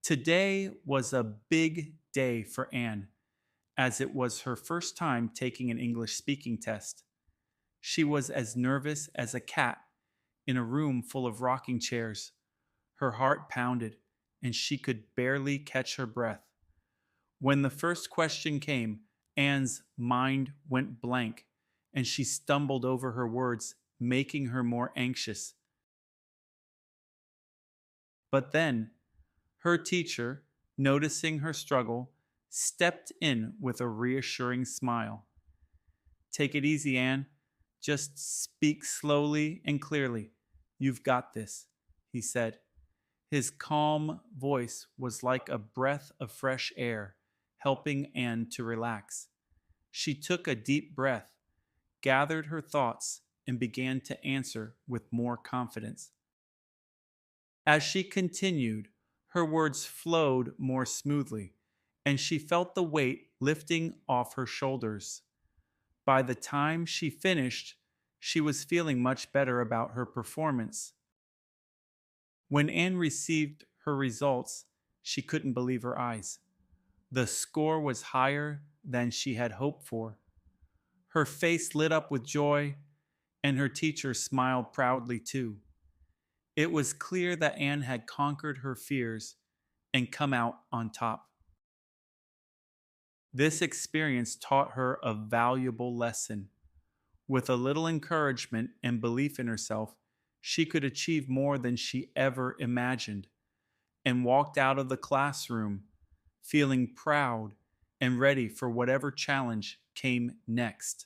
Today was a big day for Anne, as it was her first time taking an English speaking test. She was as nervous as a cat in a room full of rocking chairs. Her heart pounded, and she could barely catch her breath. When the first question came, Anne's mind went blank, and she stumbled over her words, making her more anxious. But then her teacher, noticing her struggle, stepped in with a reassuring smile. Take it easy, Anne. Just speak slowly and clearly. You've got this, he said. His calm voice was like a breath of fresh air, helping Anne to relax. She took a deep breath, gathered her thoughts, and began to answer with more confidence. As she continued, her words flowed more smoothly, and she felt the weight lifting off her shoulders. By the time she finished, she was feeling much better about her performance. When Anne received her results, she couldn't believe her eyes. The score was higher than she had hoped for. Her face lit up with joy, and her teacher smiled proudly too. It was clear that Anne had conquered her fears and come out on top. This experience taught her a valuable lesson. With a little encouragement and belief in herself, she could achieve more than she ever imagined, and walked out of the classroom feeling proud and ready for whatever challenge came next.